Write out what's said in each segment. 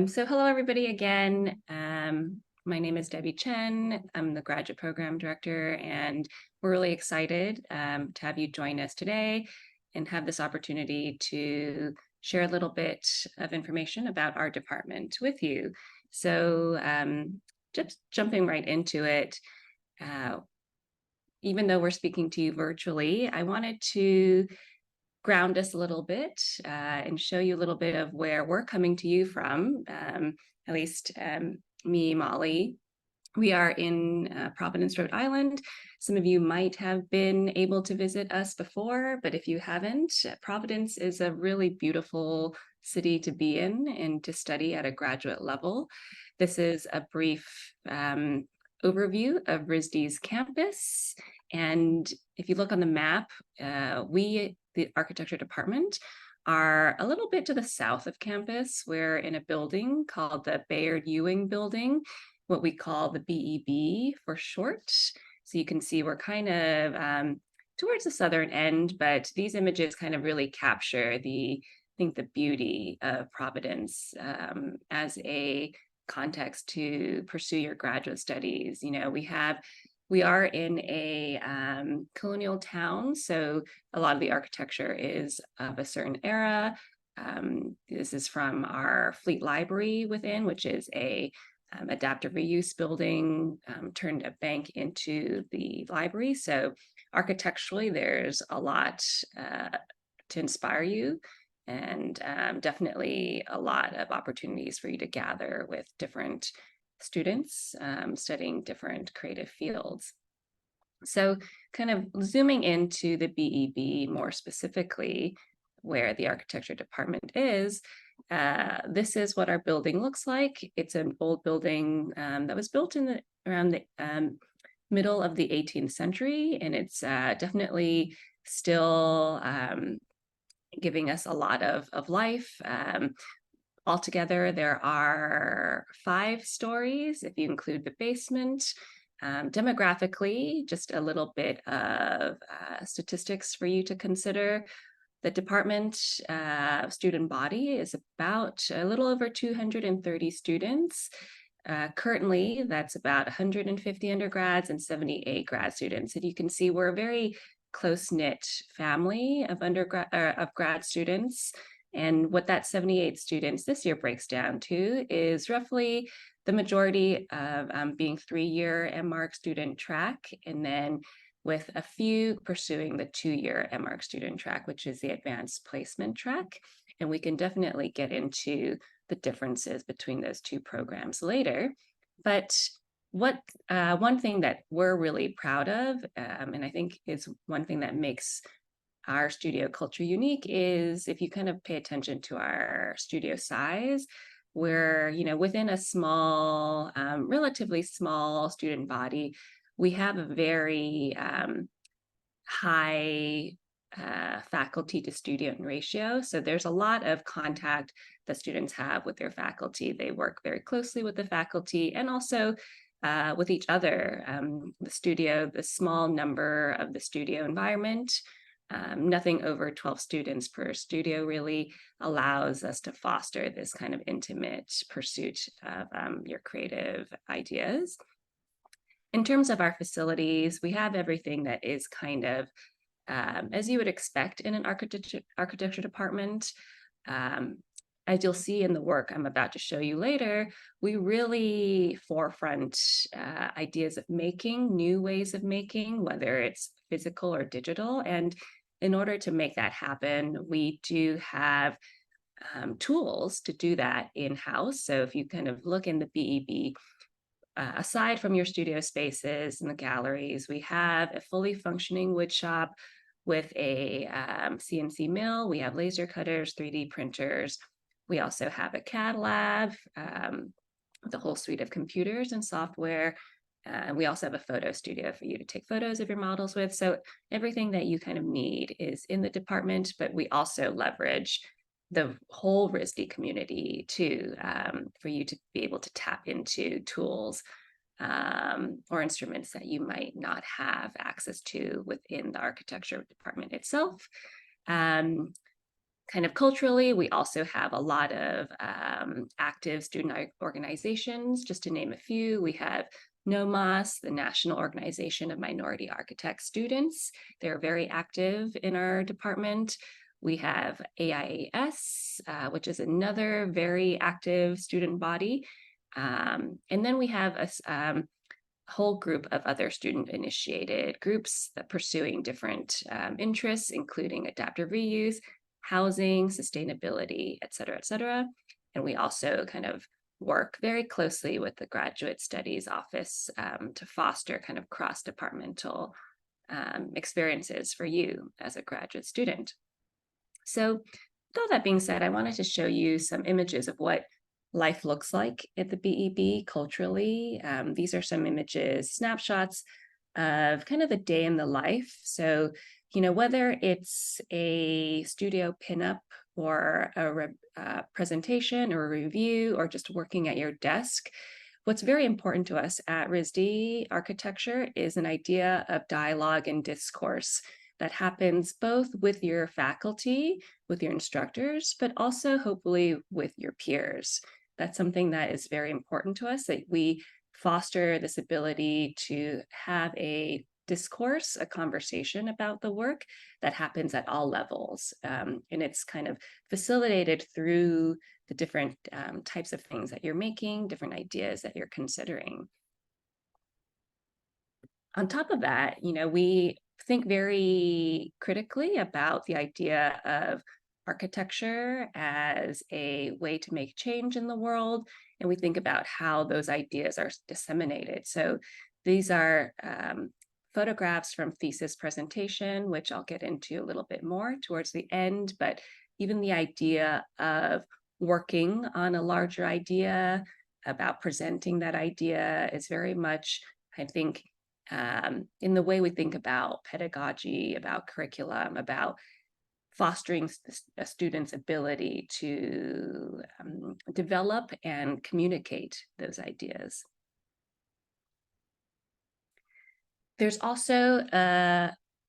So hello, everybody again. My name is Debbie Chen. I'm the graduate program director, and we're really excited to have you join us today and have this opportunity to share a little bit of information about our department with you. So just jumping right into it, even though we're speaking to you virtually, I wanted to ground us a little bit and show you a little bit of where we're coming to you from, at least me, Molly. We are in Providence, Rhode Island. Some of you might have been able to visit us before, but if you haven't, Providence is a really beautiful city to be in and to study at a graduate level. This is a brief overview of RISD's campus. And if you look on the map, the architecture department, are a little bit to the south of campus. We're in a building called the Bayard Ewing Building, what we call the BEB for short. So you can see we're kind of towards the southern end, but these images kind of really capture the beauty of Providence as a context to pursue your graduate studies. You know, we are in a colonial town, so a lot of the architecture is of a certain era. This is from our Fleet Library within, which is a adaptive reuse building, turned a bank into the library. So architecturally, there's a lot to inspire you, and definitely a lot of opportunities for you to gather with different students studying different creative fields. So kind of zooming into the BEB more specifically, where the architecture department is, this is what our building looks like. It's an old building that was built around the middle of the 18th century, and it's definitely still giving us a lot of life. Altogether, there are 5 stories if you include the basement. Demographically, just a little bit of statistics for you to consider. The department student body is about a little over 230 students. Currently, that's about 150 undergrads and 78 grad students. And you can see we're a very close-knit family of grad students. And what that 78 students this year breaks down to is roughly the majority of being 3-year M.Arch student track, and then with a few pursuing the 2-year M.Arch student track, which is the advanced placement track. And we can definitely get into the differences between those two programs later. But one thing that we're really proud of, and I think is one thing that makes our studio culture unique, is if you kind of pay attention to our studio size, we're, within a small, relatively small student body, we have a very high faculty to student ratio. So there's a lot of contact that students have with their faculty. They work very closely with the faculty and also with each other. The small number of the studio environment, nothing over 12 students per studio, really allows us to foster this kind of intimate pursuit of your creative ideas. In terms of our facilities, we have everything that is kind of as you would expect in an architecture department. As you'll see in the work I'm about to show you later, we really forefront ideas of making, new ways of making, whether it's physical or digital. And in order to make that happen, we do have tools to do that in-house. So if you kind of look in the BEB, aside from your studio spaces and the galleries, we have a fully functioning wood shop with a CNC mill. We have laser cutters, 3D printers. We also have a CAD lab with a whole suite of computers and software. We also have a photo studio for you to take photos of your models with. So everything that you kind of need is in the department, but we also leverage the whole RISD community too, for you to be able to tap into tools or instruments that you might not have access to within the architecture department itself. Kind of culturally, we also have a lot of active student organizations. Just to name a few, we have NOMAS, the National Organization of Minority Architect Students. They're very active in our department. We have AIAS, which is another very active student body. And then we have a whole group of other student-initiated groups that pursuing different interests, including adaptive reuse, housing, sustainability, et cetera, et cetera. And we also kind of work very closely with the Graduate Studies Office to foster kind of cross-departmental experiences for you as a graduate student. So with all that being said, I wanted to show you some images of what life looks like at the BEB culturally. These are some images, snapshots of kind of a day in the life. So, whether it's a studio pinup or a presentation or a review or just working at your desk, what's very important to us at RISD architecture is an idea of dialogue and discourse that happens both with your faculty, with your instructors, but also hopefully with your peers. That's something that is very important to us, that we foster this ability to have a discourse, a conversation about the work that happens at all levels. And it's kind of facilitated through the different types of things that you're making, different ideas that you're considering. On top of that, we think very critically about the idea of architecture as a way to make change in the world, and we think about how those ideas are disseminated. So these are photographs from thesis presentation, which I'll get into a little bit more towards the end, but even the idea of working on a larger idea, about presenting that idea is very much, I think, in the way we think about pedagogy, about curriculum, about fostering a student's ability to develop and communicate those ideas. There's also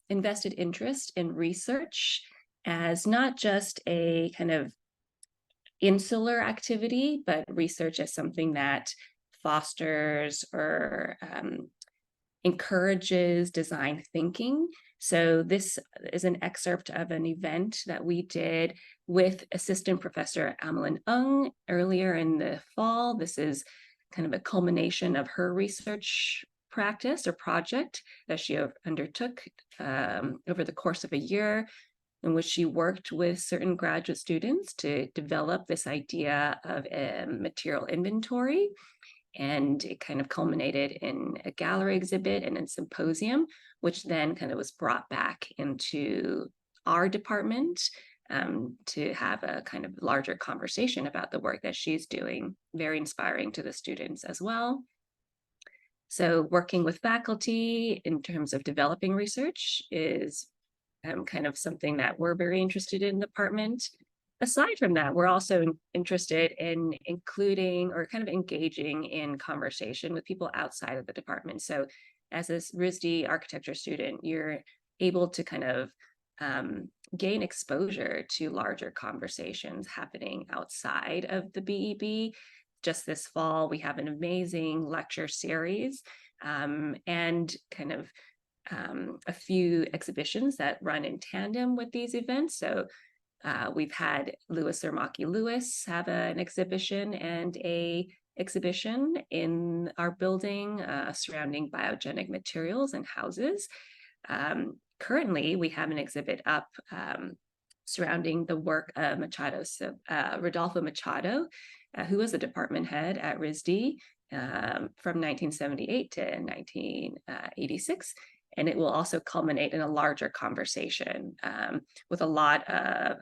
invested interest in research as not just a kind of insular activity, but research as something that fosters or encourages design thinking. So this is an excerpt of an event that we did with Assistant Professor Amelin Ung earlier in the fall. This is kind of a culmination of her research practice or project that she undertook over the course of a year, in which she worked with certain graduate students to develop this idea of a material inventory. And it kind of culminated in a gallery exhibit and a symposium, which then kind of was brought back into our department to have a kind of larger conversation about the work that she's doing. Very inspiring to the students as well. So working with faculty in terms of developing research is kind of something that we're very interested in the department. Aside from that, we're also interested in including or kind of engaging in conversation with people outside of the department. So as a RISD architecture student, you're able to kind of gain exposure to larger conversations happening outside of the BEB. Just this fall, we have an amazing lecture series and kind of a few exhibitions that run in tandem with these events. So we've had Louis Ermaki Lewis have an exhibition and a exhibition in our building surrounding biogenic materials and houses. Currently, we have an exhibit up surrounding the work of Rodolfo Machado, who was a department head at RISD from 1978 to 1986. And it will also culminate in a larger conversation with a lot of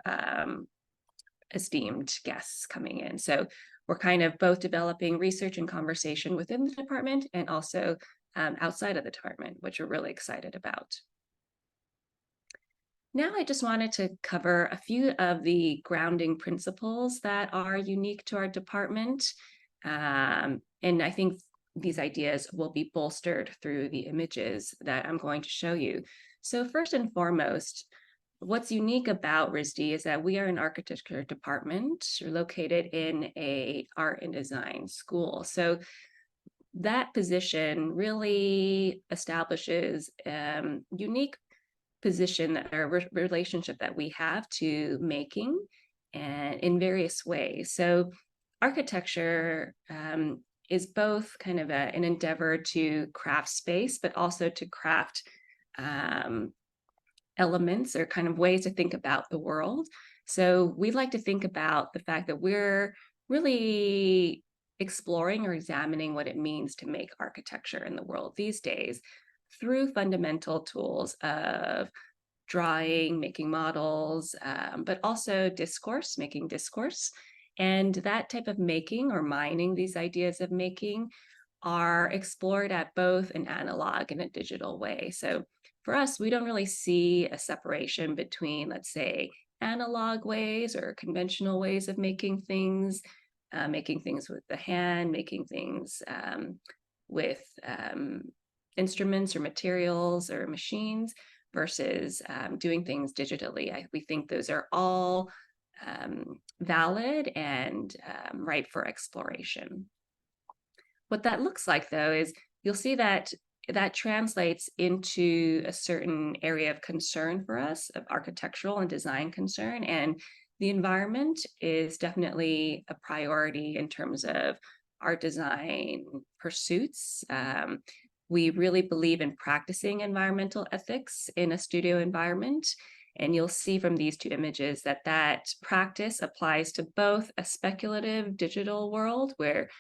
esteemed guests coming in. So we're kind of both developing research and conversation within the department and also outside of the department, which we're really excited about. Now I just wanted to cover a few of the grounding principles that are unique to our department. And I think these ideas will be bolstered through the images that I'm going to show you. So first and foremost, what's unique about RISD is that we are an architecture department located in a art and design school. So that position really establishes unique position or relationship that we have to making and in various ways. So architecture is both kind of an endeavor to craft space, but also to craft um, elements or kind of ways to think about the world. So we like to think about the fact that we're really exploring or examining what it means to make architecture in the world these days through fundamental tools of drawing, making models, but also discourse, making discourse. And that type of making or mining these ideas of making are explored at both an analog and a digital way. So for us, we don't really see a separation between, let's say, analog ways or conventional ways of making things with the hand, making things with instruments or materials or machines versus doing things digitally. We think those are all valid and ripe for exploration. What that looks like, though, is you'll see that that translates into a certain area of concern for us, of architectural and design concern. And the environment is definitely a priority in terms of our design pursuits. We really believe in practicing environmental ethics in a studio environment. And you'll see from these two images that that practice applies to both a speculative digital world where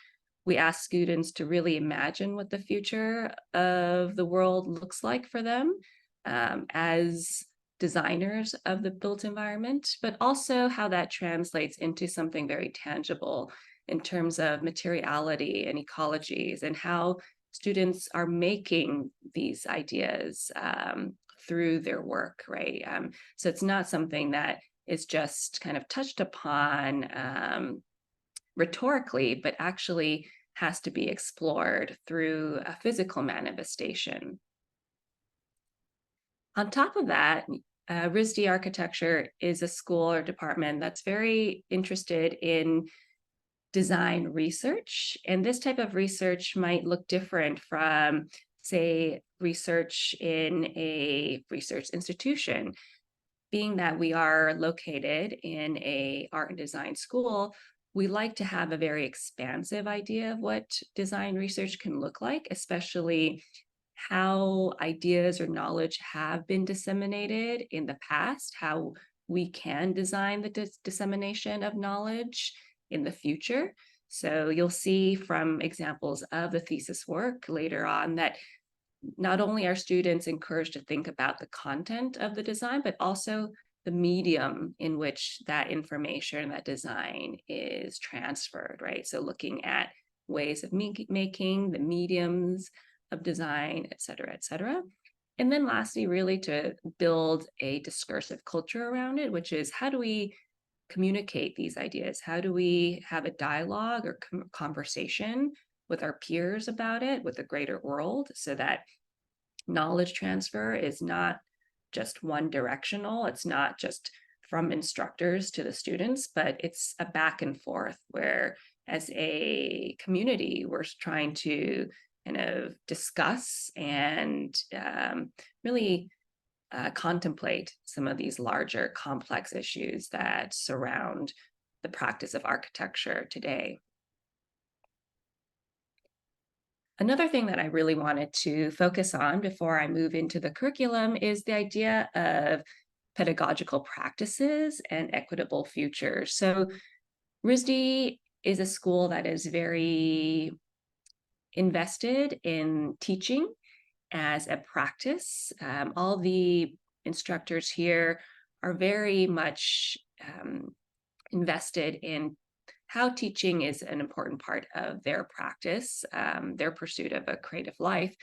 we ask students to really imagine what the future of the world looks like for them as designers of the built environment, but also how that translates into something very tangible in terms of materiality and ecologies and how students are making these ideas through their work, right? So it's not something that is just kind of touched upon rhetorically, but actually has to be explored through a physical manifestation. On top of that, RISD Architecture is a school or department that's very interested in design research. And this type of research might look different from, say, research in a research institution. Being that we are located in a art and design school, we like to have a very expansive idea of what design research can look like, especially how ideas or knowledge have been disseminated in the past, how we can design the dissemination of knowledge in the future. So you'll see from examples of the thesis work later on that not only are students encouraged to think about the content of the design, but also the medium in which that information, that design is transferred, right? So looking at ways of making, the mediums of design, et cetera, et cetera. And then lastly, really to build a discursive culture around it, which is how do we communicate these ideas? How do we have a dialogue or conversation with our peers about it, with the greater world, so that knowledge transfer is not just one directional. It's not just from instructors to the students, but it's a back and forth where as a community, we're trying to kind of discuss and really contemplate some of these larger complex issues that surround the practice of architecture today. Another thing that I really wanted to focus on before I move into the curriculum is the idea of pedagogical practices and equitable futures. So RISD is a school that is very invested in teaching as a practice. All the instructors here are very much invested in how teaching is an important part of their practice, their pursuit of a creative life.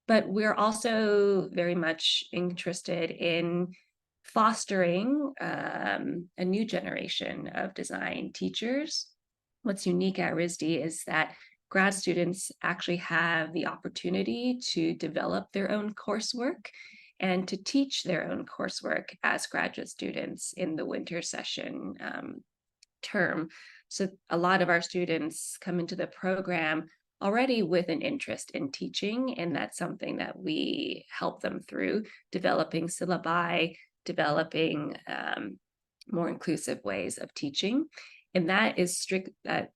But we're also very much interested in fostering a new generation of design teachers. What's unique at RISD is that grad students actually have the opportunity to develop their own coursework. and to teach their own coursework as graduate students in the winter session term. So a lot of our students come into the program already with an interest in teaching, and that's something that we help them through, developing syllabi, developing more inclusive ways of teaching. And that is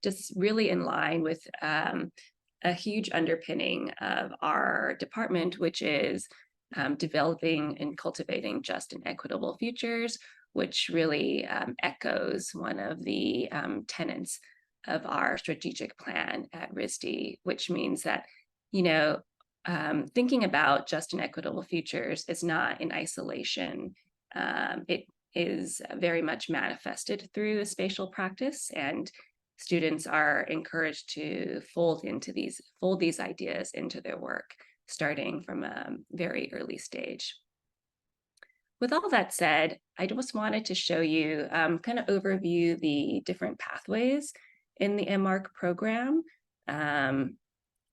just really in line with a huge underpinning of our department, which is developing and cultivating just and equitable futures, which really echoes one of the tenets of our strategic plan at RISD, which means that, thinking about just and equitable futures is not in isolation. It is very much manifested through a spatial practice, and students are encouraged to fold these ideas into their work, starting from a very early stage. With all that said, I just wanted to show you, kind of overview the different pathways in the M.Arch program,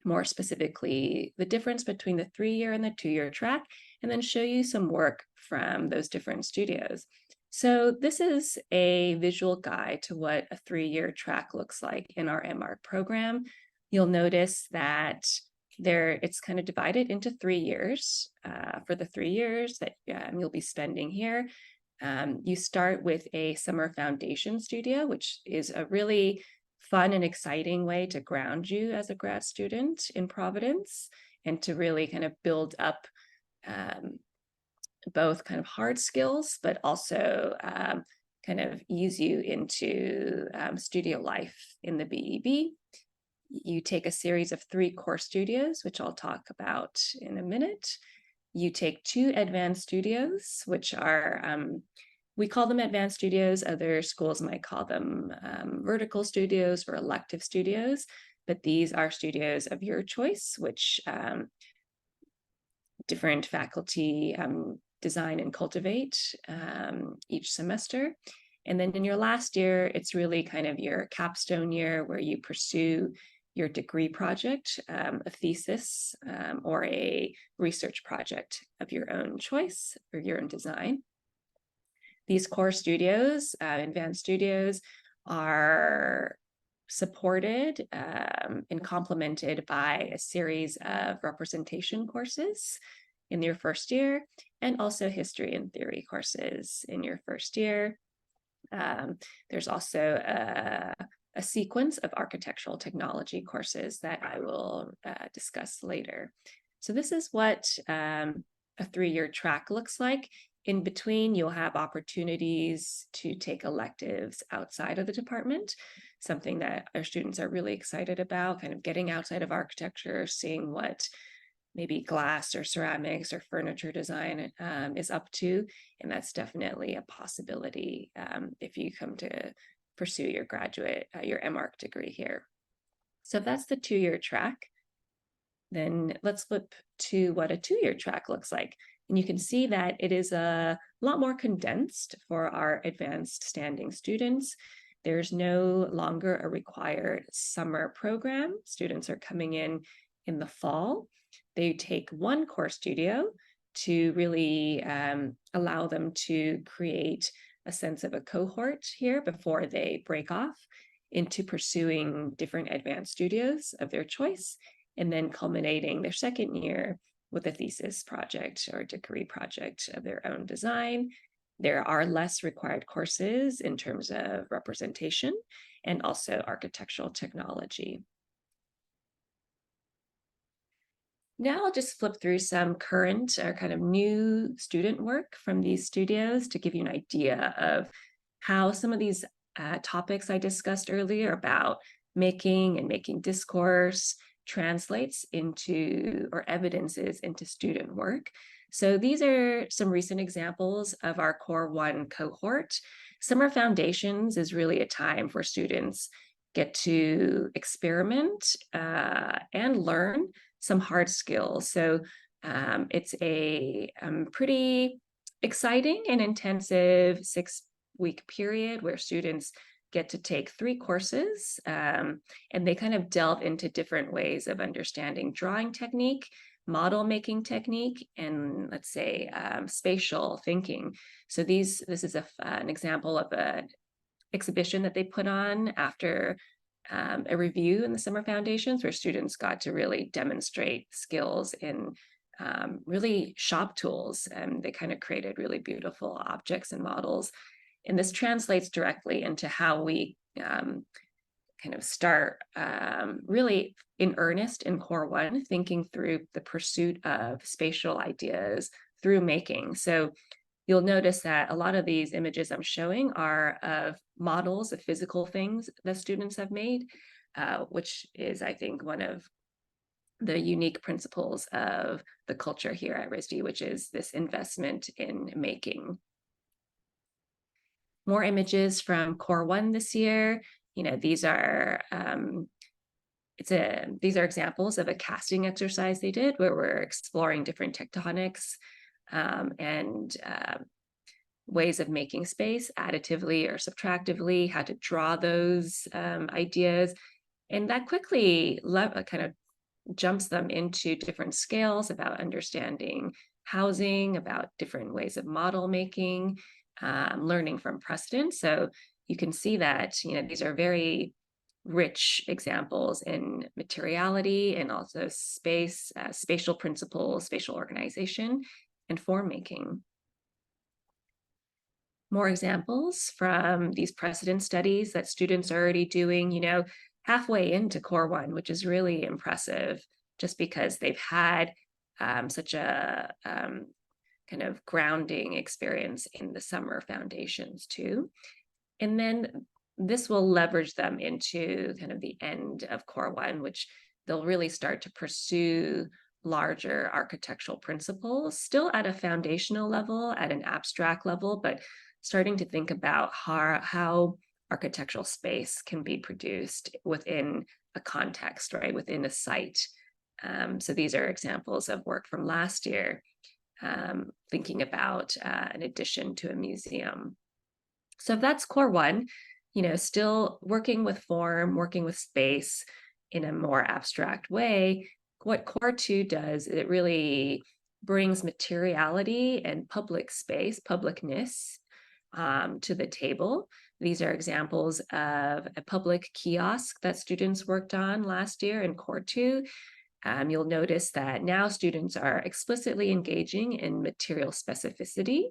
more specifically, the difference between the 3-year and the 2-year track, and then show you some work from those different studios. So this is a visual guide to what a 3-year track looks like in our M.Arch program. You'll notice that it's kind of divided into 3 years. For the 3 years that you'll be spending here, you start with a summer foundation studio, which is a really fun and exciting way to ground you as a grad student in Providence, and to really kind of build up both kind of hard skills, but also kind of ease you into studio life in the BEB. You take a series of 3 core studios, which I'll talk about in a minute. You take 2 advanced studios, which are, we call them advanced studios. Other schools might call them vertical studios or elective studios, but these are studios of your choice, which different faculty design and cultivate each semester. And then in your last year, it's really kind of your capstone year where you pursue your degree project, a thesis, or a research project of your own choice or your own design. These core studios, advanced studios, are supported and complemented by a series of representation courses in your first year, and also history and theory courses in your first year. There's also a sequence of architectural technology courses that I will discuss later. So this is what a 3-year track looks like. In between, you'll have opportunities to take electives outside of the department, something that our students are really excited about, kind of getting outside of architecture, seeing what maybe glass or ceramics or furniture design is up to. And that's definitely a possibility if you come to pursue your your M.Arch degree here. So if that's the 2-year track, then let's flip to what a 2-year track looks like. And you can see that it is a lot more condensed for our advanced standing students. There's no longer a required summer program. Students are coming in the fall. They take 1 core studio to really allow them to create a sense of a cohort here before they break off into pursuing different advanced studios of their choice, and then culminating their 2nd year with a thesis project or degree project of their own design. There are less required courses in terms of representation and also architectural technology. Now I'll just flip through some current or kind of new student work from these studios to give you an idea of how some of these topics I discussed earlier about making discourse translates into or evidences into student work. So these are some recent examples of our Core 1 cohort. Summer Foundations is really a time for students get to experiment and learn some hard skills. So it's a pretty exciting and intensive 6-week period where students get to take 3 courses and they kind of delve into different ways of understanding drawing technique, model making technique and, let's say, spatial thinking. So this is an example of an exhibition that they put on after a review in the summer foundations, where students got to really demonstrate skills in really shop tools, and they kind of created really beautiful objects and models. And this translates directly into how we kind of start really in earnest in Core 1, thinking through the pursuit of spatial ideas through making. So you'll notice that a lot of these images I'm showing are of models of physical things that students have made, which is, I think, one of the unique principles of the culture here at RISD, which is this investment in making. More images from Core 1 this year. These are these are examples of a casting exercise they did, where we're exploring different tectonics and ways of making space additively or subtractively, how to draw those ideas. And that quickly kind of jumps them into different scales about understanding housing, about different ways of model making, learning from precedent. So you can see that, these are very rich examples in materiality and also space, spatial principles, spatial organization, and form making. More examples from these precedent studies that students are already doing, halfway into Core 1, which is really impressive, just because they've had such a kind of grounding experience in the summer foundations too. And then this will leverage them into kind of the end of Core 1, which they'll really start to pursue larger architectural principles, still at a foundational level, at an abstract level, but starting to think about how architectural space can be produced within a context, right, within a site. So these are examples of work from last year, thinking about an addition to a museum. So that's Core 1, still working with form, working with space in a more abstract way. What Core 2 does, it really brings materiality and public space, publicness, to the table. These are examples of a public kiosk that students worked on last year in Core 2. You'll notice that now students are explicitly engaging in material specificity.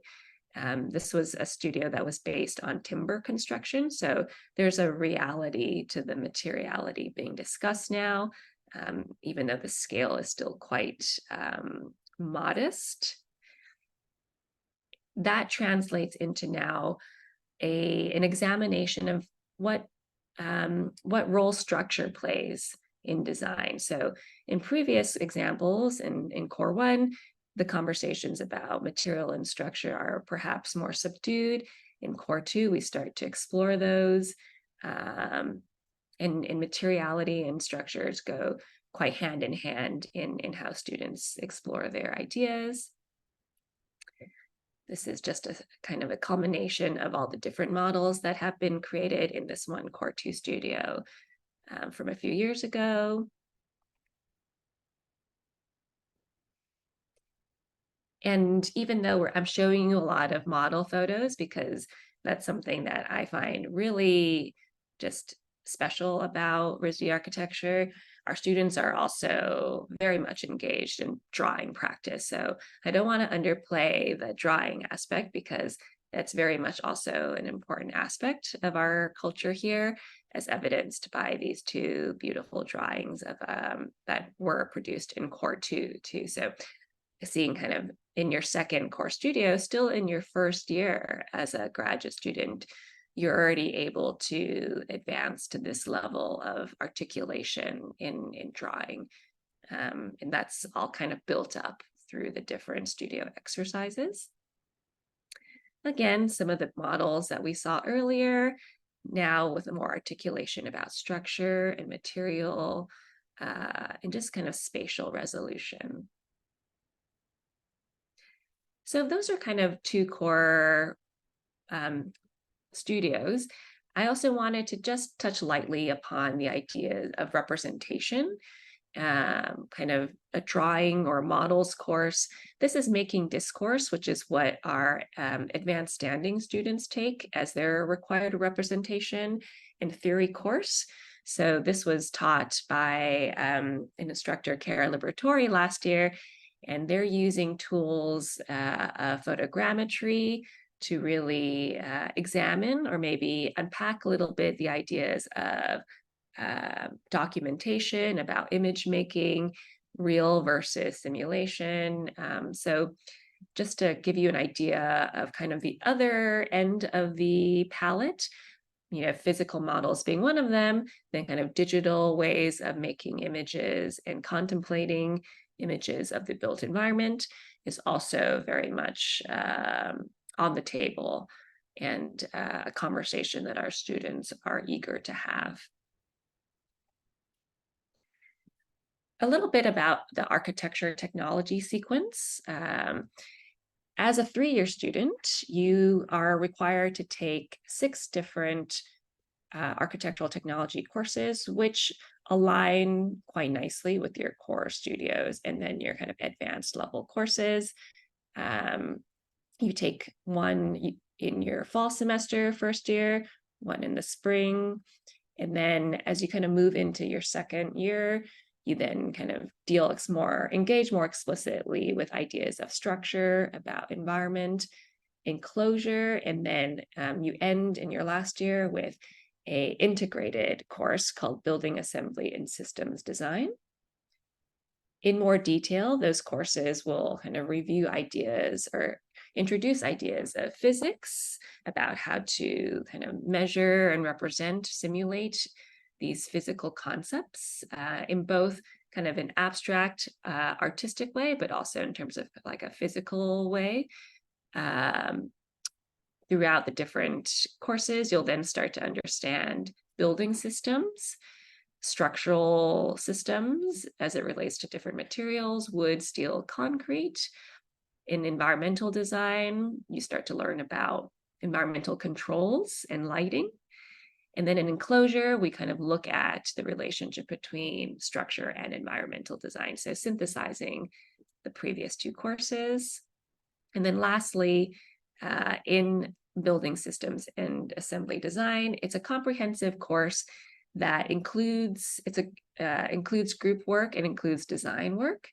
This was a studio that was based on timber construction, so there's a reality to the materiality being discussed now, even though the scale is still quite modest. That translates into now an examination of what role structure plays in design. So in previous examples in Core 1, the conversations about material and structure are perhaps more subdued. In Core 2, we start to explore those. And materiality and structures go quite hand in hand in how students explore their ideas. This is just a kind of a culmination of all the different models that have been created in this one Core 2 studio from a few years ago. And even though I'm showing you a lot of model photos, because that's something that I find really just special about RISD architecture, our students are also very much engaged in drawing practice. So I don't want to underplay the drawing aspect, because that's very much also an important aspect of our culture here, as evidenced by these two beautiful drawings of that were produced in Core 2 too. So seeing kind of in your second Core studio, still in your first year as a graduate student, you're already able to advance to this level of articulation in drawing. And that's all kind of built up through the different studio exercises. Again, some of the models that we saw earlier, now with more articulation about structure and material, and just kind of spatial resolution. So those are kind of two core studios. I also wanted to just touch lightly upon the idea of representation kind of a drawing or models course. This is making discourse, which is what our advanced standing students take as their required representation and theory course. So this was taught by an instructor, Cara Liberatori, last year, and they're using tools of photogrammetry to really examine or maybe unpack a little bit the ideas of documentation about image making, real versus simulation. So just to give you an idea of kind of the other end of the palette, physical models being one of them, then kind of digital ways of making images and contemplating images of the built environment is also very much on the table, and a conversation that our students are eager to have. A little bit about the architecture technology sequence. As a 3-year student, you are required to take 6 different architectural technology courses, which align quite nicely with your core studios and then your kind of advanced level courses. You take one in your fall semester, first year, one in the spring, and then as you kind of move into your second year, you then kind of engage more explicitly with ideas of structure, about environment, enclosure, and then you end in your last year with an integrated course called Building Assembly and Systems Design. In more detail, those courses will kind of review ideas or introduce ideas of physics, about how to kind of measure and simulate these physical concepts in both kind of an abstract, artistic way, but also in terms of like a physical way. Throughout the different courses, you'll then start to understand building systems, structural systems as it relates to different materials, wood, steel, concrete. In environmental design, you start to learn about environmental controls and lighting. And then in enclosure, we kind of look at the relationship between structure and environmental design, so synthesizing the previous 2 courses. And then lastly, in building systems and assembly design, it's a comprehensive course that includes group work and includes design work,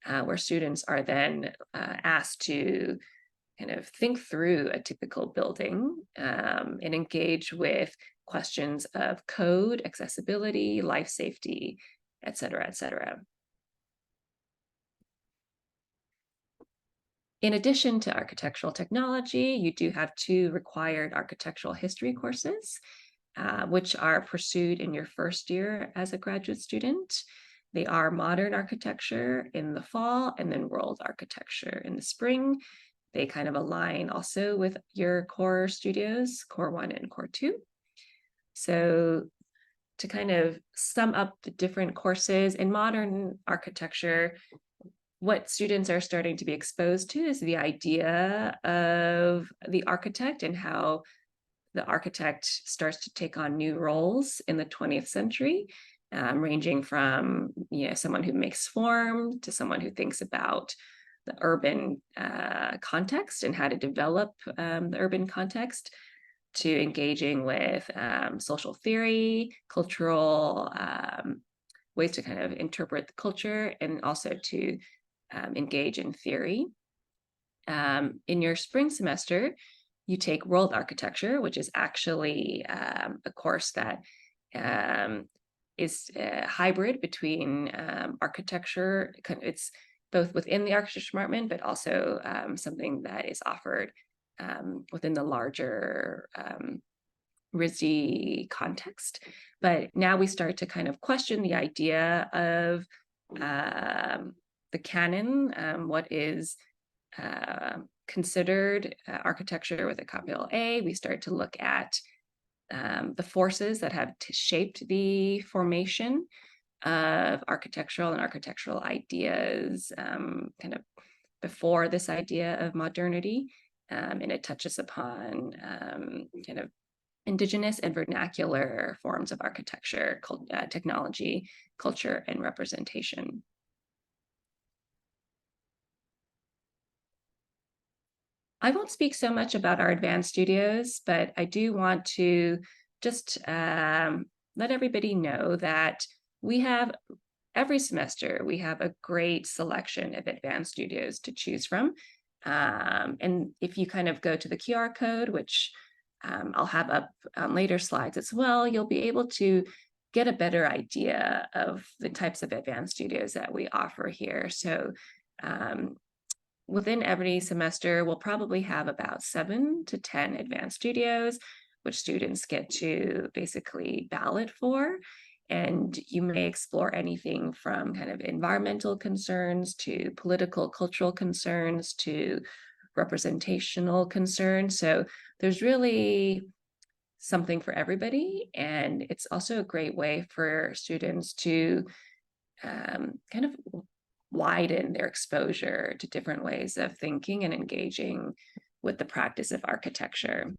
where students are then asked to kind of think through a typical building and engage with questions of code, accessibility, life safety, et cetera, et cetera. In addition to architectural technology, you do have 2 required architectural history courses, which are pursued in your first year as a graduate student. They are modern architecture in the fall and then world architecture in the spring. They kind of align also with your core studios, core 1 and core 2. So to kind of sum up the different courses in modern architecture, what students are starting to be exposed to is the idea of the architect and how the architect starts to take on new roles in the 20th century, ranging from someone who makes form to someone who thinks about the urban context and how to develop the urban context, to engaging with social theory, cultural ways to kind of interpret the culture, and also to engage in theory. In your spring semester, you take world architecture, which is actually a course that is a hybrid between architecture. It's both within the architecture department, but also something that is offered within the larger RISD context. But now we start to kind of question the idea of the canon, what is considered architecture with a capital A. We start to look at the forces that have shaped the formation of architectural and architectural ideas kind of before this idea of modernity. And it touches upon kind of indigenous and vernacular forms of architecture, technology, culture and representation. I won't speak so much about our advanced studios, but I do want to just let everybody know that we have every semester, we have a great selection of advanced studios to choose from. And if you kind of go to the QR code, which I'll have up on later slides as well, you'll be able to get a better idea of the types of advanced studios that we offer here. So within every semester, we'll probably have about 7 to 10 advanced studios, which students get to basically ballot for. And you may explore anything from kind of environmental concerns to political, cultural concerns to representational concerns. So there's really something for everybody. And it's also a great way for students to kind of widen their exposure to different ways of thinking and engaging with the practice of architecture.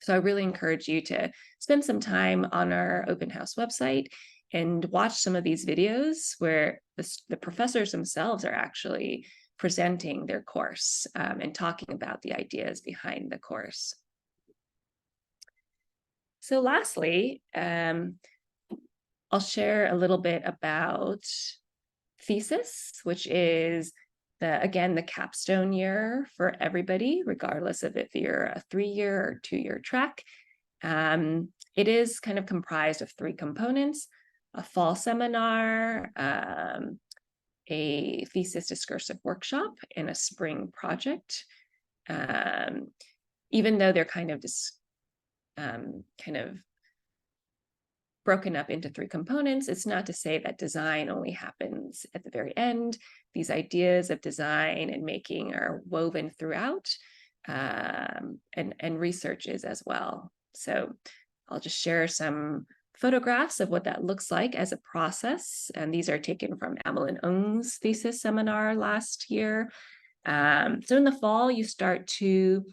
So I really encourage you to spend some time on our open house website and watch some of these videos where the professors themselves are actually presenting their course and talking about the ideas behind the course. So lastly, I'll share a little bit about thesis, which is again, the capstone year for everybody, regardless of if you're a 3-year or 2-year track. It is kind of comprised of 3 components: a fall seminar, a thesis discursive workshop, and a spring project. Even though they're kind of broken up into 3 components, it's not to say that design only happens at the very end. These ideas of design and making are woven throughout, and research is as well. So I'll just share some photographs of what that looks like as a process. And these are taken from Evelyn Ng's thesis seminar last year. So in the fall, you start to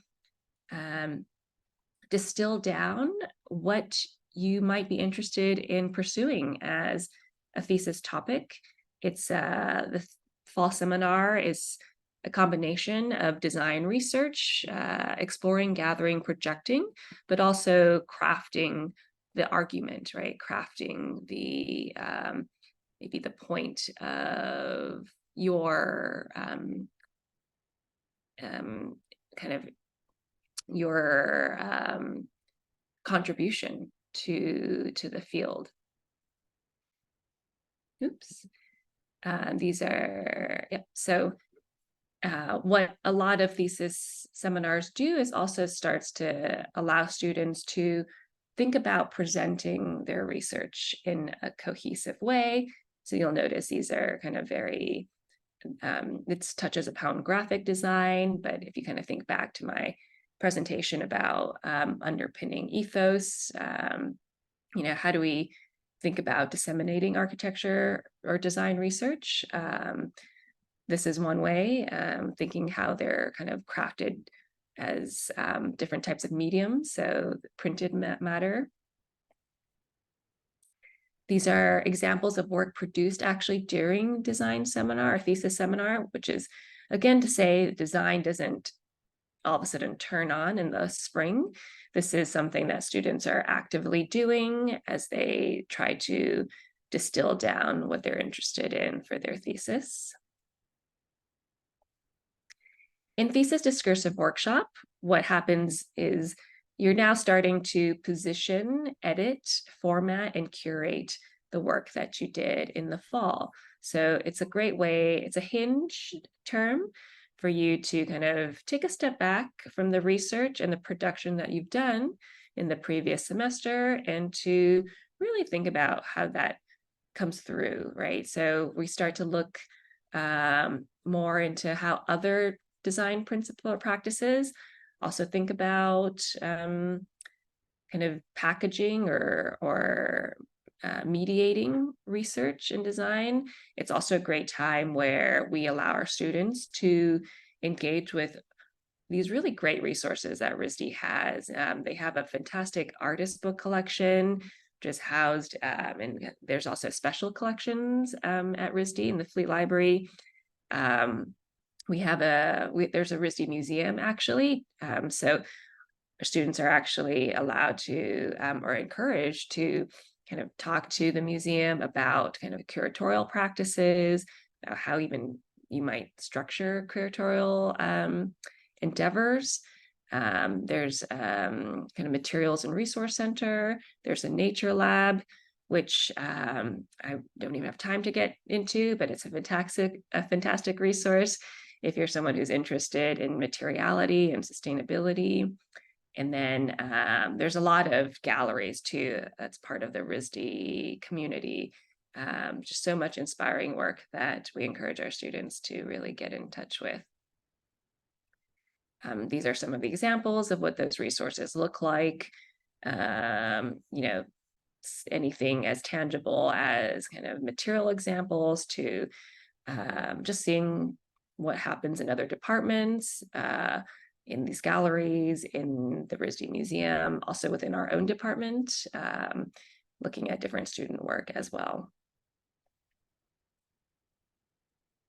distill down what you might be interested in pursuing as a thesis topic. It's the fall seminar is a combination of design research, exploring, gathering, projecting, but also crafting the argument, right? Crafting the maybe the point of your kind of your contribution to the field. Oops. These are, yep. So what a lot of thesis seminars do is also starts to allow students to think about presenting their research in a cohesive way. So you'll notice these are kind of very, it touches upon graphic design, but if you kind of think back to my presentation about underpinning ethos, how do we think about disseminating architecture or design research? This is one way, thinking how they're kind of crafted as different types of mediums, so printed matter. These are examples of work produced actually during design seminar or thesis seminar, which is, again, to say design doesn't all of a sudden turn on in the spring. This is something that students are actively doing as they try to distill down what they're interested in for their thesis. In thesis discursive workshop, what happens is you're now starting to position, edit, format, and curate the work that you did in the fall. So it's a great way, it's a hinge term for you to kind of take a step back from the research and the production that you've done in the previous semester and to really think about how that comes through, right? So we start to look more into how other design principle or practices also think about kind of packaging or mediating research and design. It's also a great time where we allow our students to engage with these really great resources that RISD has. They have a fantastic artist book collection which is housed, and there's also special collections at RISD in the Fleet Library. We have there's a RISD museum actually. So students are actually allowed to or encouraged to kind of talk to the museum about kind of curatorial practices, how even you might structure curatorial endeavors. There's kind of materials and resource center. There's a nature lab, which I don't even have time to get into, but it's a fantastic resource if you're someone who's interested in materiality and sustainability. And then there's a lot of galleries too. That's part of the RISD community. Just so much inspiring work that we encourage our students to really get in touch with. These are some of the examples of what those resources look like. Anything as tangible as kind of material examples to just seeing what happens in other departments, in these galleries, in the RISD Museum, also within our own department, looking at different student work as well.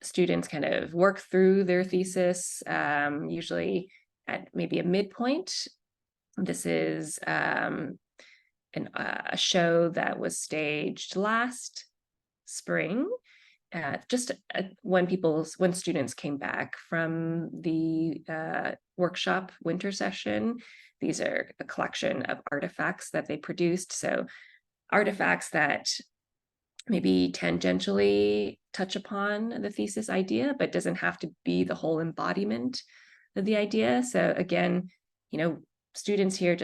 Students kind of work through their thesis, usually at maybe a midpoint. This is a show that was staged last spring, just when students came back from the workshop winter session. These are a collection of artifacts that they produced. So artifacts that maybe tangentially touch upon the thesis idea, but doesn't have to be the whole embodiment of the idea. So again, students here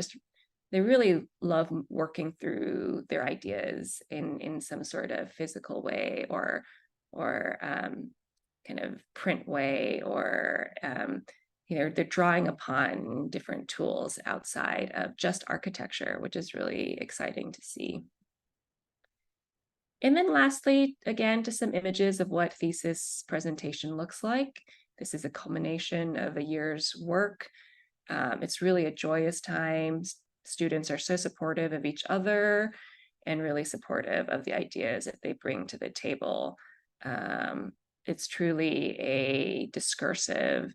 they really love working through their ideas in some sort of physical way or kind of print way, or they're drawing upon different tools outside of just architecture, which is really exciting to see. And then lastly, again, just some images of what thesis presentation looks like. This is a culmination of a year's work. It's really a joyous time. Students are so supportive of each other and really supportive of the ideas that they bring to the table. It's truly a discursive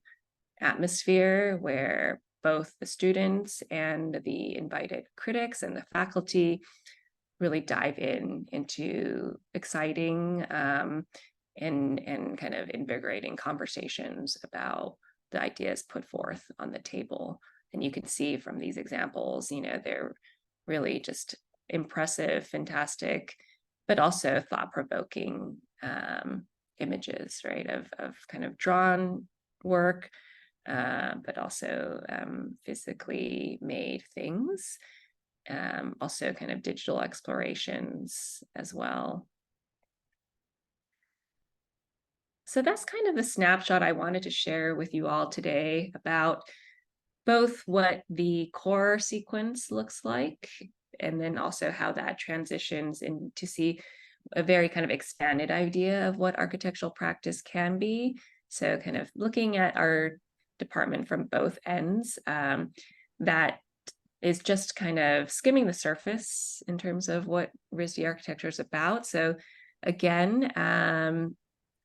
atmosphere where both the students and the invited critics and the faculty really dive into exciting and kind of invigorating conversations about the ideas put forth on the table. And you can see from these examples, they're really just impressive, fantastic, but also thought-provoking images, right, of kind of drawn work, but also physically made things. Also kind of digital explorations as well. So that's kind of the snapshot I wanted to share with you all today about both what the core sequence looks like, and then also how that transitions in to see a very kind of expanded idea of what architectural practice can be. So kind of looking at our department from both ends, that is just kind of skimming the surface in terms of what RISD architecture is about. So again,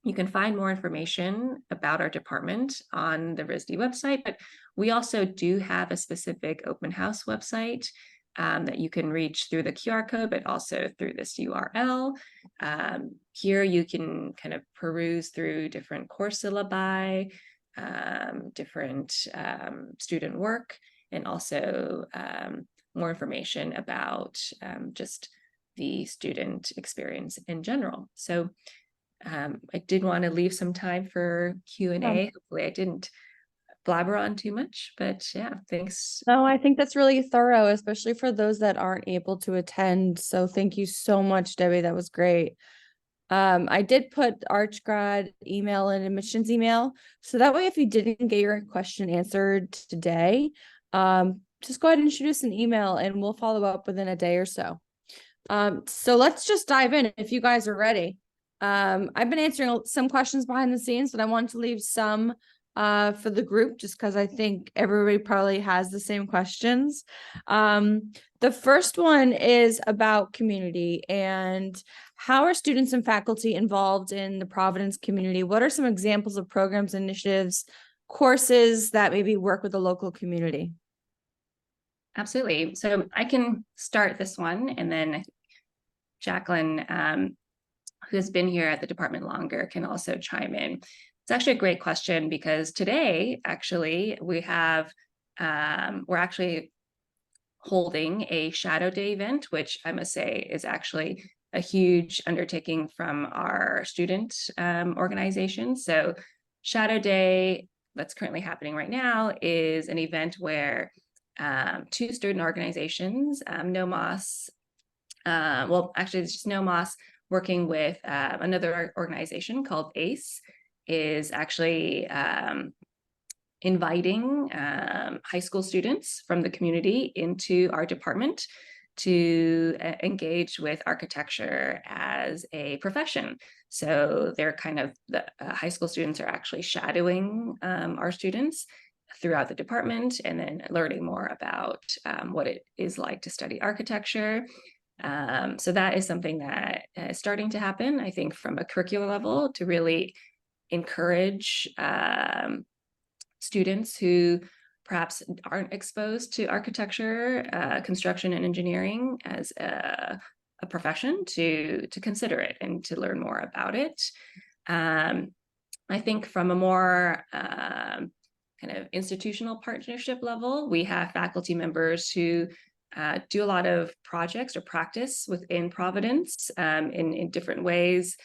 you can find more information about our department on the RISD website, but we also do have a specific open house website that you can reach through the QR code, but also through this URL. Here you can kind of peruse through different course syllabi, different student work, and also more information about just the student experience in general. So I did want to leave some time for Q&A. Hopefully I didn't blabber on too much, but yeah, thanks. No, I think that's really thorough, especially for those that aren't able to attend. So thank you so much, Debbie. That was great. I did put ArchGrad email and admissions email. So that way, if you didn't get your question answered today, just go ahead and shoot us an email and we'll follow up within a day or so. So let's just dive in if you guys are ready. I've been answering some questions behind the scenes, but I wanted to leave some for the group, just because I think everybody probably has the same questions. The first one is about community and how are students and faculty involved in the Providence community? What are some examples of programs, initiatives, courses that maybe work with the local community? Absolutely. So I can start this one, and then Jacqueline, who has been here at the department longer, can also chime in. It's actually a great question because today, actually, we're actually holding a Shadow Day event, which I must say is actually a huge undertaking from our student organization. So Shadow Day, that's currently happening right now, is an event where two student organizations, NOMOS, well, actually, it's just NOMOS working with another organization called ACE, is actually inviting high school students from the community into our department to engage with architecture as a profession. So they're kind of, the high school students are actually shadowing our students throughout the department and then learning more about what it is like to study architecture. So that is something that is starting to happen, I think, from a curricular level to really encourage students who perhaps aren't exposed to architecture, construction, and engineering as a profession to consider it and to learn more about it. I think from a more kind of institutional partnership level, we have faculty members who do a lot of projects or practice within Providence in different ways.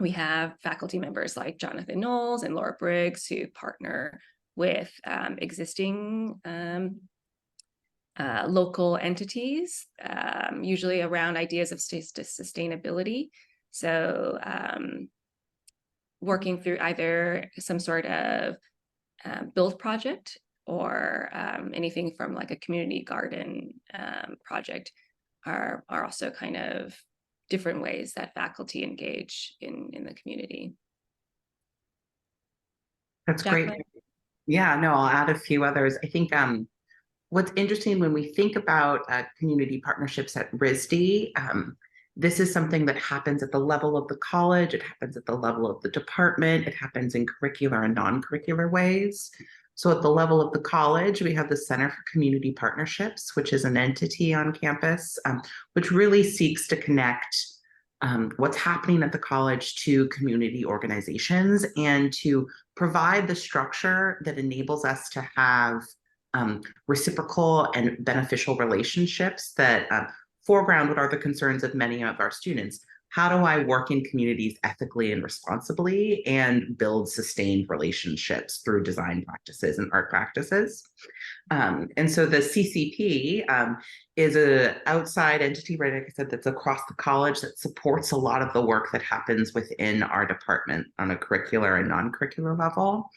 We have faculty members like Jonathan Knowles and Laura Briggs who partner with existing local entities, usually around ideas of sustainability. So working through either some sort of build project or anything from like a community garden project are also kind of different ways that faculty engage in the community. That's Jacqueline? great. Yeah, no, I'll add a few others. I think what's interesting when we think about community partnerships at RISD, this is something that happens at the level of the college, it happens at the level of the department, it happens in curricular and non-curricular ways. So at the level of the college, we have the Center for Community Partnerships, which is an entity on campus, which really seeks to connect what's happening at the college to community organizations and to provide the structure that enables us to have reciprocal and beneficial relationships that foreground what are the concerns of many of our students. How do I work in communities ethically and responsibly and build sustained relationships through design practices and art practices? And so the CCP is an outside entity, right, like I said, that's across the college that supports a lot of the work that happens within our department on a curricular and non-curricular level.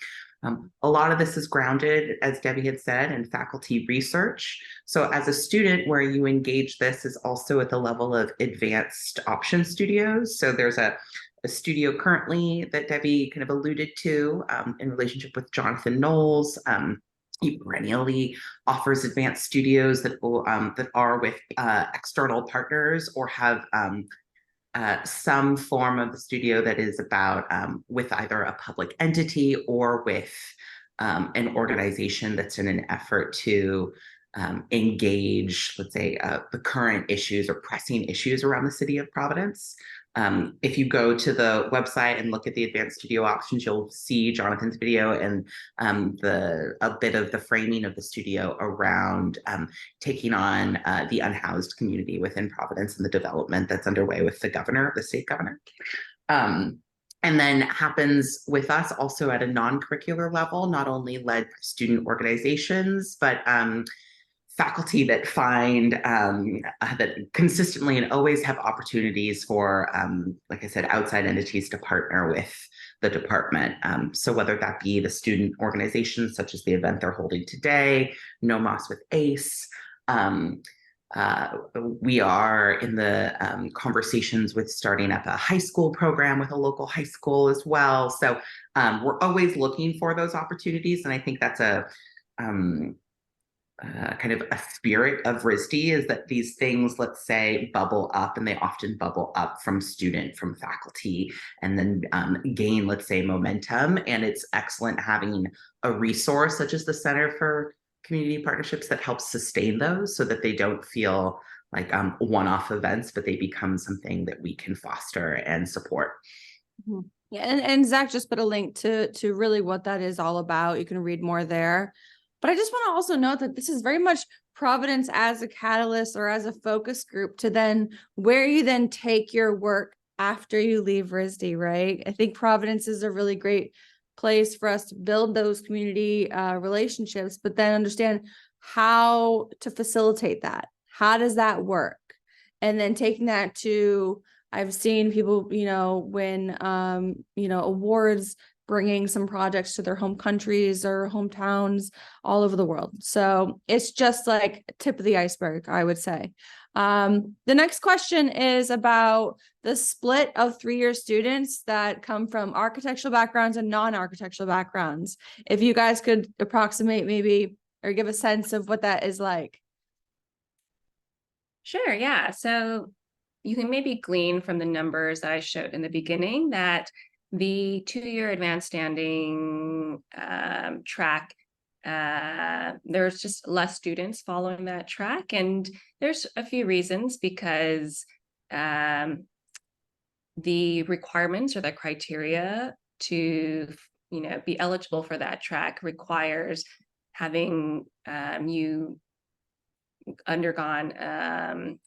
A lot of this is grounded, as Debbie had said, in faculty research. So as a student, where you engage this is also at the level of advanced option studios. So there's a studio currently that Debbie kind of alluded to in relationship with Jonathan Knowles. He perennially offers advanced studios that are with external partners or have some form of the studio that is about with either a public entity or with an organization that's in an effort to engage, let's say, the current issues or pressing issues around the city of Providence. If you go to the website and look at the advanced studio options, you'll see Jonathan's video and a bit of the framing of the studio around taking on the unhoused community within Providence and the development that's underway with the governor, the state governor. And then happens with us also at a non-curricular level, not only led by student organizations, but faculty that find that consistently and always have opportunities for, like I said, outside entities to partner with the department. So whether that be the student organizations, such as the event they're holding today, NOMOS with ACE, we are in the conversations with starting up a high school program with a local high school as well. So we're always looking for those opportunities. And I think that's um, kind of a spirit of RISD, is that these things, let's say, bubble up, and they often bubble up from student, from faculty, and then gain, let's say, momentum. And it's excellent having a resource such as the Center for Community Partnerships that helps sustain those, so that they don't feel like one-off events, but they become something that we can foster and support. Mhm. Yeah, and Zach just put a link to really what that is all about. You can read more there. But I just want to also note that this is very much Providence as a catalyst or as a focus group to then where you then take your work after you leave RISD, right? I think Providence is a really great place for us to build those community relationships, but then understand how to facilitate that. How does that work? And then taking that to, I've seen people, win, awards, bringing some projects to their home countries or hometowns all over the world. So it's just like tip of the iceberg, I would say. The next question is about the split of 3-year students that come from architectural backgrounds and non-architectural backgrounds. If you guys could approximate maybe or give a sense of what that is like. Sure, yeah. So you can maybe glean from the numbers that I showed in the beginning that the 2-year advanced standing track, there's just less students following that track. And there's a few reasons, because the requirements or the criteria to be eligible for that track requires having you undergone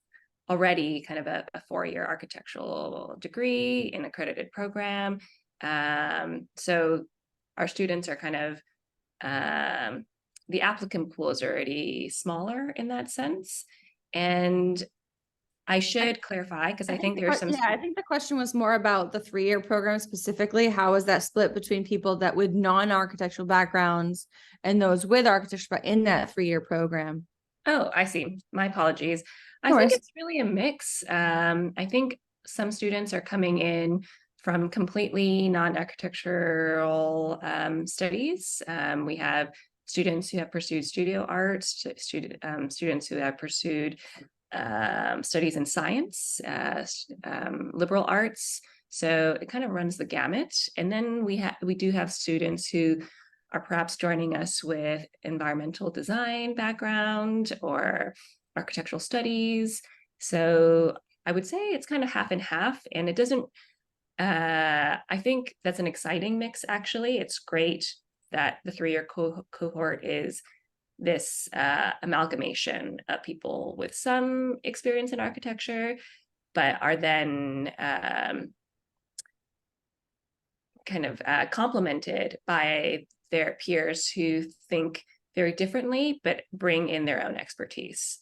already kind of a 4-year architectural degree, an accredited program. So our students are kind of, the applicant pool is already smaller in that sense. And I should clarify, because I think there's some. Yeah, I think the question was more about the 3-year program specifically. How is that split between people that with non-architectural backgrounds and those with architecture in that 3-year program? Oh, I see. My apologies. I think it's really a mix. I think some students are coming in from completely non-architectural studies. We have students who have pursued studio arts, students who have pursued studies in science, liberal arts. So it kind of runs the gamut. And then we do have students who are perhaps joining us with environmental design background or architectural studies. So I would say it's kind of half and half, and it doesn't, I think that's an exciting mix, actually. It's great that the 3-year cohort is this amalgamation of people with some experience in architecture, but are then kind of complemented by their peers who think very differently, but bring in their own expertise.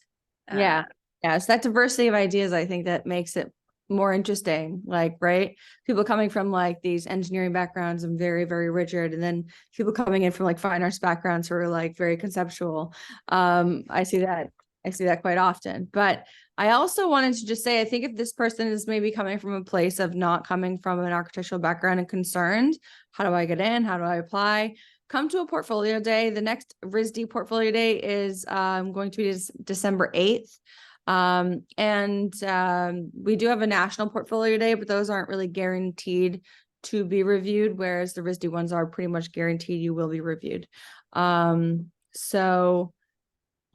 Yeah. So that diversity of ideas, I think that makes it more interesting, like, right? People coming from like these engineering backgrounds and very, very rigid, and then people coming in from like fine arts backgrounds who are like very conceptual. I see that quite often. But I also wanted to just say, I think if this person is maybe coming from a place of not coming from an architectural background and concerned, how do I get in? How do I apply? Come to a portfolio day. The next RISD portfolio day is going to be December 8th. We do have a national portfolio day, but those aren't really guaranteed to be reviewed, whereas the RISD ones are pretty much guaranteed you will be reviewed. So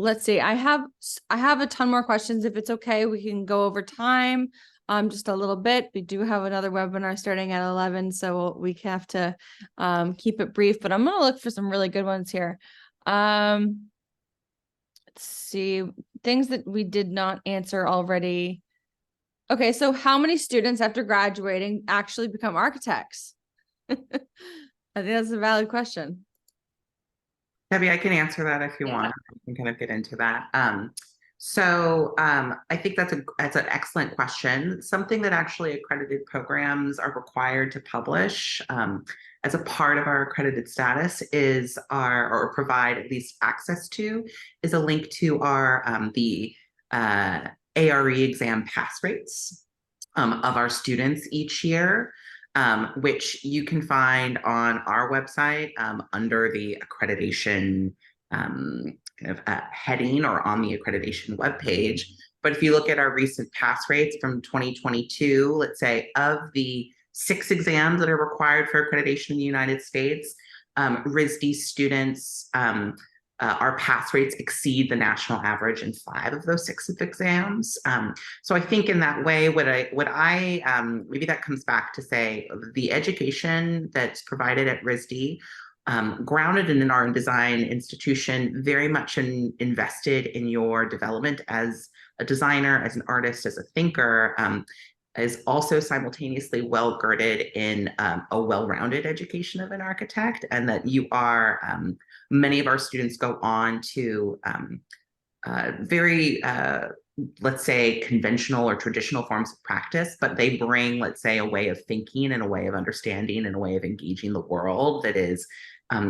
let's see. I have a ton more questions. If it's okay, we can go over time just a little bit. We do have another webinar starting at 11, so we have to keep it brief, but I'm going to look for some really good ones here. Let's see, things that we did not answer already. Okay, so how many students after graduating actually become architects? I think that's a valid question. Debbie, I can answer that if you want. I can kind of get into that. I think that's an excellent question. Something that actually accredited programs are required to publish as a part of our accredited status or provide at least access to, is a link to our the ARE exam pass rates of our students each year, which you can find on our website under the accreditation heading or on the accreditation webpage. But if you look at our recent pass rates from 2022, let's say of the 6 exams that are required for accreditation in the United States, RISD students, our pass rates exceed the national average in 5 of those 6 exams. So I think in that way, maybe that comes back to say the education that's provided at RISD, grounded in an art and design institution, very much invested in your development as a designer, as an artist, as a thinker, is also simultaneously well girded in a well-rounded education of an architect, and that you are, many of our students go on to very, let's say, conventional or traditional forms of practice, but they bring, let's say, a way of thinking and a way of understanding and a way of engaging the world that is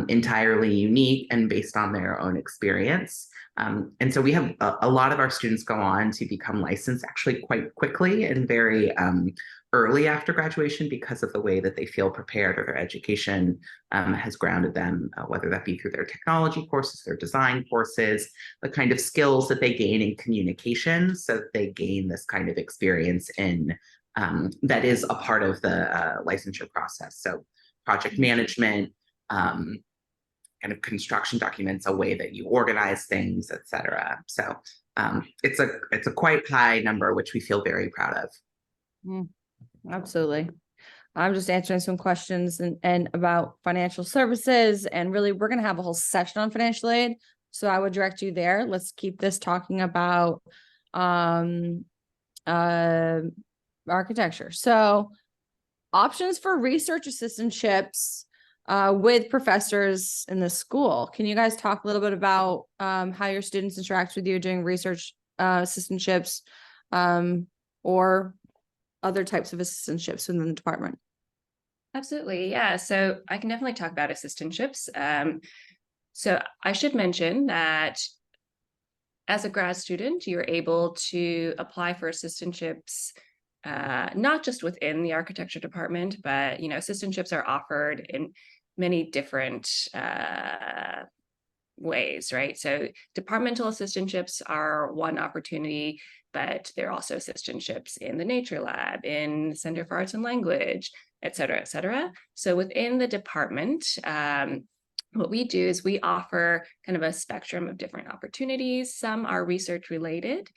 entirely unique and based on their own experience. And so we have a lot of our students go on to become licensed actually quite quickly and very early after graduation because of the way that they feel prepared or their education has grounded them, whether that be through their technology courses, their design courses, the kind of skills that they gain in communication, so that they gain this kind of experience in that is a part of the licensure process. So project management, kind of construction documents, a way that you organize things, et cetera. So it's a quite high number, which we feel very proud of. Absolutely. I'm just answering some questions and about financial services, and really we're going to have a whole session on financial aid. So I would direct you there. Let's keep this talking about architecture. So options for research assistantships with professors in the school. Can you guys talk a little bit about how your students interact with you doing research assistantships or other types of assistantships within the department? Absolutely. Yeah. So I can definitely talk about assistantships. So I should mention that as a grad student, you're able to apply for assistantships, not just within the architecture department, but, assistantships are offered in many different ways, right? So departmental assistantships are one opportunity, but there are also assistantships in the Nature Lab, in Center for Arts and Language, et cetera, et cetera. So within the department, what we do is we offer kind of a spectrum of different opportunities. Some are research related,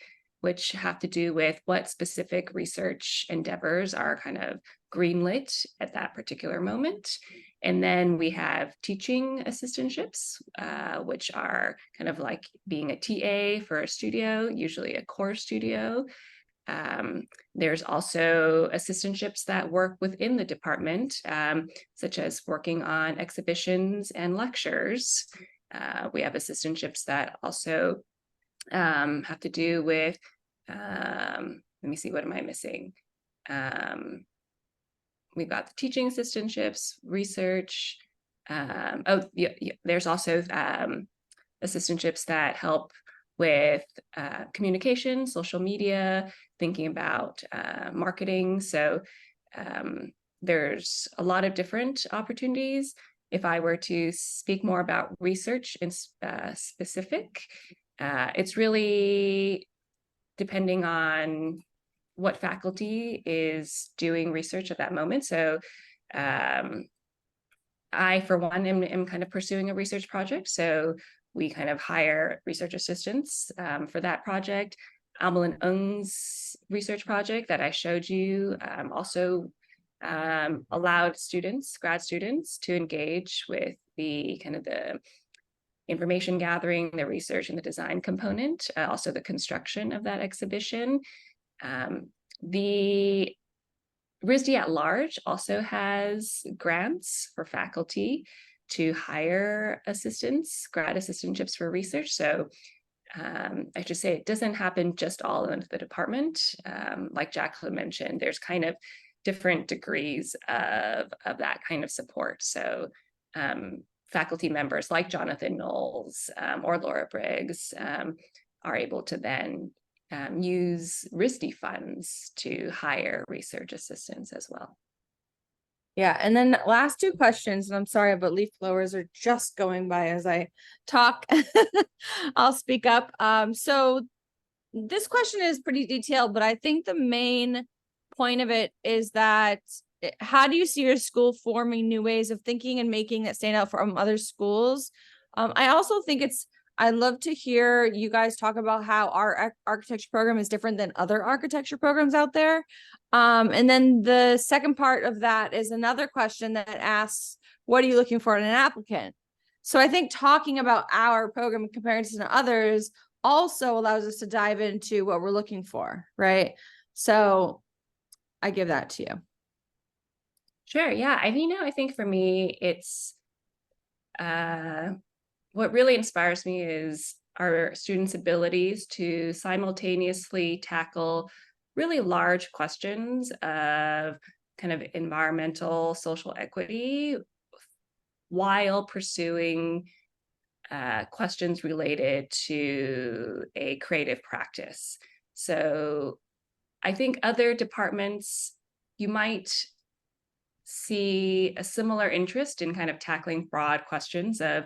which have to do with what specific research endeavors are kind of greenlit at that particular moment. And then we have teaching assistantships, which are kind of like being a TA for a studio, usually a core studio. There's also assistantships that work within the department, such as working on exhibitions and lectures. We have assistantships that also have to do with, let me see, what am I missing? We've got the teaching assistantships, research. There's also assistantships that help with communication, social media, thinking about marketing. So there's a lot of different opportunities. If I were to speak more about research in specific, it's really depending on what faculty is doing research at that moment. So I, for one, am kind of pursuing a research project. So we kind of hire research assistants for that project. Amelin Ung's research project that I showed you also allowed students, grad students, to engage with the kind of the information gathering, the research, and the design component, also the construction of that exhibition. The RISD at large also has grants for faculty to hire assistants, grad assistantships for research. So I should say it doesn't happen just all in the department. Like Jacqueline mentioned, there's kind of different degrees of that kind of support. So faculty members like Jonathan Knowles or Laura Briggs are able to then use RISD funds to hire research assistants as well. Yeah, and then last two questions, and I'm sorry, but leaf blowers are just going by as I talk. I'll speak up. So this question is pretty detailed, but I think the main point of it is that how do you see your school forming new ways of thinking and making that stand out from other schools? I also think I'd love to hear you guys talk about how our architecture program is different than other architecture programs out there. And then the second part of that is another question that asks, what are you looking for in an applicant? So I think talking about our program in comparison to others also allows us to dive into what we're looking for, right? So I give that to you. Sure. Yeah. I think for me, it's what really inspires me is our students' abilities to simultaneously tackle really large questions of kind of environmental, social equity while pursuing questions related to a creative practice. So I think other departments, you might see a similar interest in kind of tackling broad questions of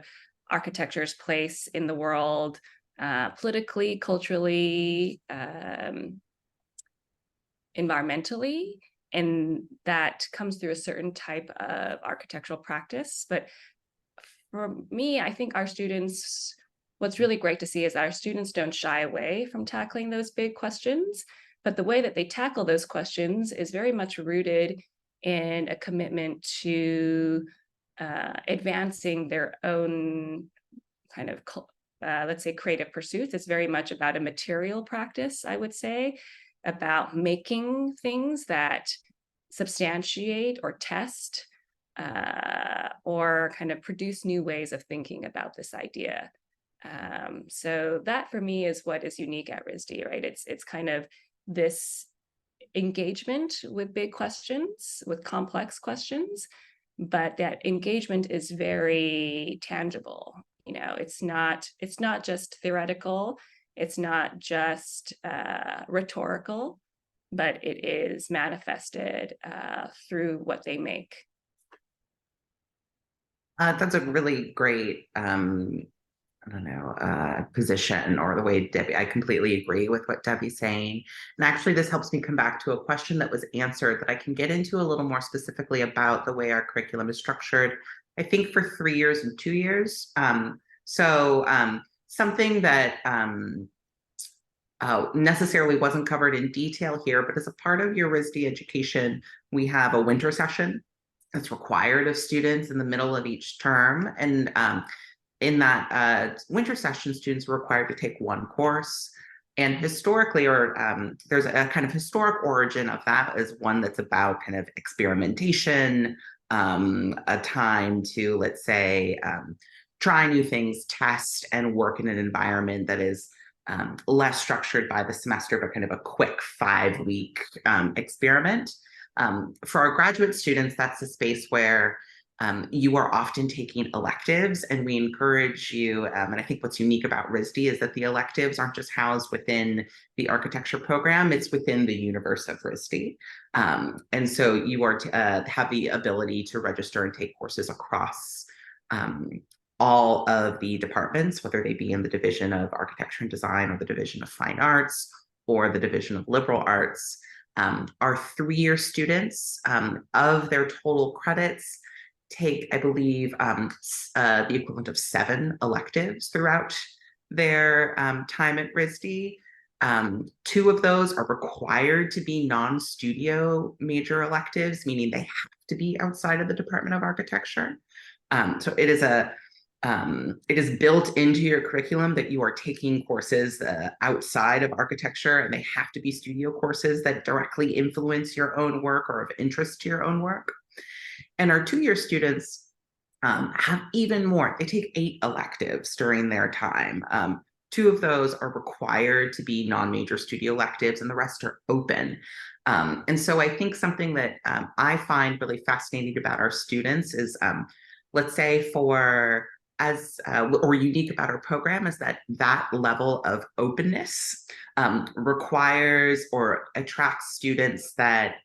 architecture's place in the world, politically, culturally, environmentally, and that comes through a certain type of architectural practice. But for me, I think our students, what's really great to see is our students don't shy away from tackling those big questions, but the way that they tackle those questions is very much rooted in a commitment to advancing their own kind of, let's say, creative pursuits. It's very much about a material practice, I would say, about making things that substantiate or test or kind of produce new ways of thinking about this idea. So that for me is what is unique at RISD, right? It's kind of this engagement with big questions, with complex questions, but that engagement is very tangible. It's not just theoretical, it's not just rhetorical, but it is manifested through what they make. That's a really great, position, or the way Debbie, I completely agree with what Debbie's saying. And actually, this helps me come back to a question that was answered that I can get into a little more specifically about the way our curriculum is structured, I think for 3 years and 2 years. Something that necessarily wasn't covered in detail here, but as a part of your RISD education, we have a winter session that's required of students in the middle of each term. And in that winter session, students are required to take one course. And historically, there's a kind of historic origin of that as one that's about kind of experimentation, a time to, let's say, try new things, test, and work in an environment that is less structured by the semester, but kind of a quick 5-week experiment. For our graduate students, that's a space where you are often taking electives, and we encourage you, and I think what's unique about RISD is that the electives aren't just housed within the architecture program, it's within the universe of RISD. And so you are to have the ability to register and take courses across all of the departments, whether they be in the Division of Architecture and Design or the Division of Fine Arts or the Division of Liberal Arts. Our 3-year students, of their total credits, take, I believe, the equivalent of 7 electives throughout their time at RISD. 2 of those are required to be non-studio major electives, meaning they have to be outside of the Department of Architecture. So it is built into your curriculum that you are taking courses outside of architecture, and they have to be studio courses that directly influence your own work or of interest to your own work. And our 2-year students have even more. They take 8 electives during their time. 2 of those are required to be non-major studio electives, and the rest are open. And so I think something that I find really fascinating about our students is, let's say for as or unique about our program is that that level of openness requires or attracts students that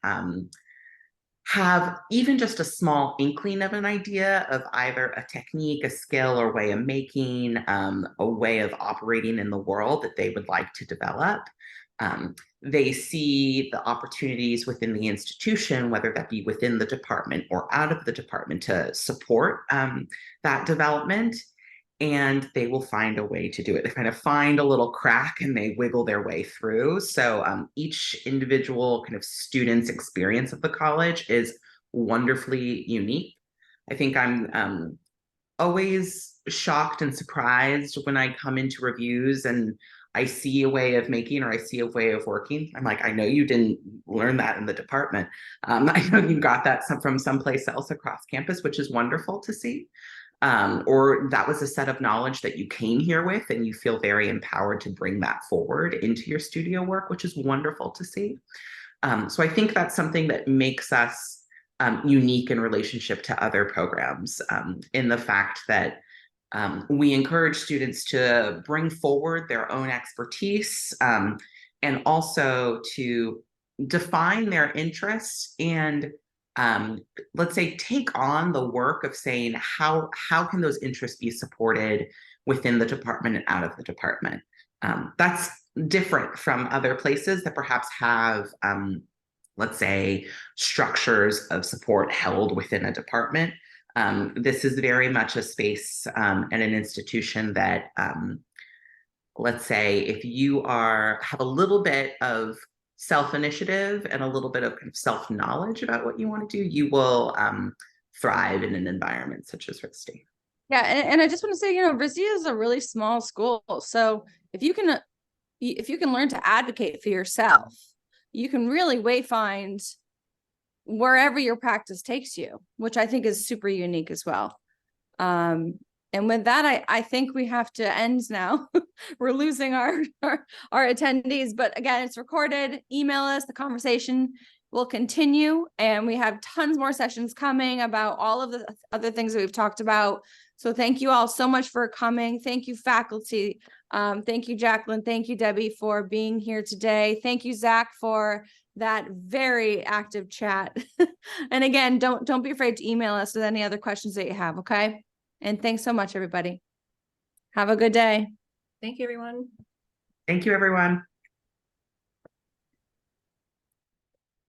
have even just a small inkling of an idea of either a technique, a skill, or way of making, a way of operating in the world that they would like to develop. They see the opportunities within the institution, whether that be within the department or out of the department, to support that development. And they will find a way to do it. They kind of find a little crack and they wiggle their way through. So each individual kind of student's experience of the college is wonderfully unique. I think I'm always shocked and surprised when I come into reviews and I see a way of making or I see a way of working. I'm like, I know you didn't learn that in the department. I know you got that from someplace else across campus, which is wonderful to see. Or that was a set of knowledge that you came here with and you feel very empowered to bring that forward into your studio work, which is wonderful to see. So I think that's something that makes us unique in relationship to other programs, in the fact that we encourage students to bring forward their own expertise, and also to define their interests and let's say take on the work of saying how can those interests be supported within the department and out of the department. That's different from other places that perhaps have let's say structures of support held within a department. This is very much a space and an institution that let's say if you have a little bit of self-initiative and a little bit of kind of self-knowledge about what you want to do, you will thrive in an environment such as RISD. Yeah, and I just want to say, RISD is a really small school. So if you can learn to advocate for yourself, you can really wayfind wherever your practice takes you, which I think is super unique as well. And with that, I think we have to end now. We're losing our attendees, but again, it's recorded. Email us. The conversation will continue, and we have tons more sessions coming about all of the other things that we've talked about. So thank you all so much for coming. Thank you, faculty. Thank you, Jacqueline. Thank you, Debbie, for being here today. Thank you, Zach, for that very active chat. And again, don't be afraid to email us with any other questions that you have. Okay. And thanks so much, everybody. Have a good day. Thank you, everyone. Thank you, everyone.